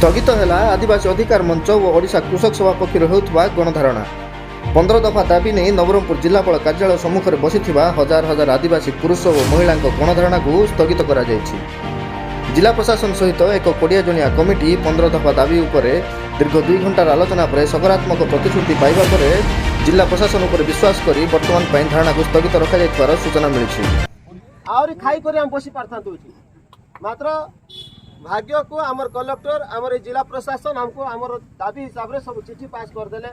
स्थगित है आदिवासी अधिकार मंच और ओडिशा कृषक सभा पक्षर होता गणधारणा 15 दफा दाबी नहीं नवरंगपुर जिलापाल कार्यालय सम्मुखें बसी हजार हजार आदिवासी पुरुष और महिला गणधारणा को स्थगित कर जिला प्रशासन सहित एक 20 जनिया कमिटी 15 दफा दाबी उपर दीर्घ 2 घंटार आलोचना पर सकारात्मक प्रतिश्रुति पाइबा पर जिला प्रशासन उपर विश्वास कर वर्तमान धारणा को स्थगित रखा सूचना मिली। मात्र भाग्य को आमर कलेक्टर आमर जिला प्रशासन हमको आमर दाबी हिसाब से सब चिठी पास करदे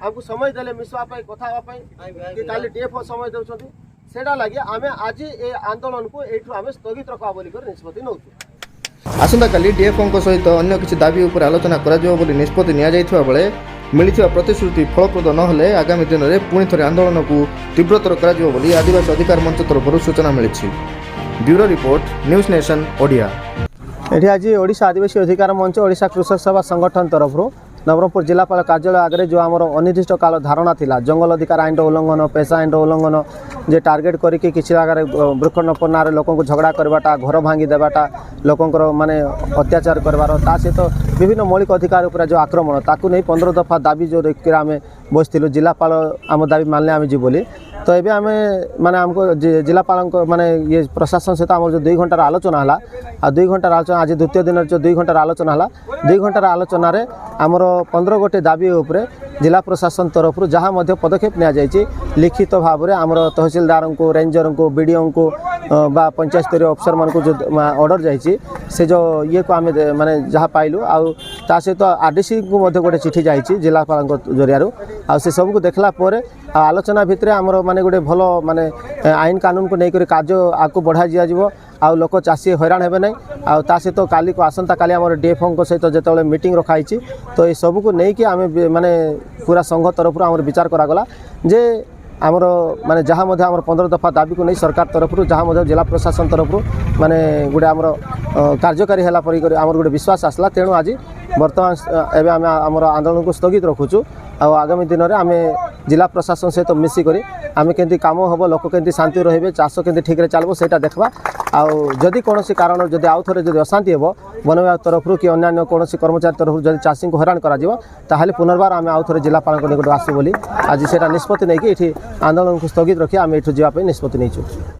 हमको समय देले मिसवाई कथा कि काली डीएफओ समय दौरान सेटा लगे आम आज ये आंदोलन को यू आम स्थगित रखा बोली निष्पत्ति नौ। आसंता काली डीएफओ सहित अन्य किसी दाबी उपर आलोचना कर निष्पत्ति निया बेले मिलता प्रतिश्रुति फलप्रद नहेले आगामी दिन में पुणी थे आंदोलन को तीव्रतर कर आदिवासी अधिकार मंच तरफ सूचना मिली। Bureau report News Nation Odia. ये आज ओडिशा आदिवासी अधिकार मंच ओडिशा कृषक सभा संगठन तरफ नवरंगपुर जिलापाल कार्यालय आगे जो आमर अनिर्दिष्ट काल धारणा थिला जंगल अधिकार आईन उल्लंघन पेशा आईन उल्लंघन जे टार्गेट करके किसी जगह वृक्षरोपण ना लोक झगड़ा करवाटा घर भांगी देवाटा लोकंर माने अत्याचार करवार ता सहित विभिन्न मौलिक अधिकार उपर जो आक्रमण ताकू नहीं 15 दफा दाबी जो आम बसलु जिलापाल आम दाबी मानले आम जी बोली तो ये आम माने आमको जिलापाल माने ये प्रशासन सहित आम जो 2 घंटार आलोचना है आ 2 घंटार आलोचना आज द्वितीय दिन जो 2 घंटार आलोचना है 2 घंटार आलोचन आमर 15 गोटे दाबी उपरे जिला प्रशासन तरफ जहाँ पदक्षेप नि लिखित भाव में आमर तहसीलदार को रेंजर को बीडीओ को बा पंचायत स्तरीय अफसर मान को जो ऑर्डर जाइए से जो ये को आम माने जहाँ पाइलु आ सहित आरडीसी को गोटे चिठी जाइए जिलापाल जरिया आ से सब को देखला पर आलोचना भितर आमर माने गोटे भल माने आईन कानून को लेकर कार्य आगे बढ़ा दिज्व आ लोक चाषी हैरान हे ना आ सहित काली को आसंता काली आम डीएफओ सहित जो मीटिंग रखाई तो ये सब को लेकिन आम माने पूरा संघ तरफ आम विचार करागला जे आमर माने जहाँ आमर 15 दफा दाबी को नहीं सरकार तरफ जहाँ जिला प्रशासन तरफ माने गोटे आमर कार्यकारी है आमर गोटे विश्वास आसला तेणु आज बर्तमान एवं आम आमर आंदोलन को स्थगित रखुचु आगामी दिन में आम जिला प्रशासन सहित मिसिक आम के कम हम लोक के शांति रे चाष के ठीक चलो से देखा आदि कौन कारण जब आउ थे जब अशांति हे वन विभाग तरफ कि अन्य कौन कर्मचारी तरफ जब चाषी को हैरान कर पुनर्बार आम आउ थे जिलापाल निकट आसू बोली आज से निष्पत्ति नहीं कि आंदोलन को स्थगित रखी आम ये जावाई निष्पत्ति नहीं।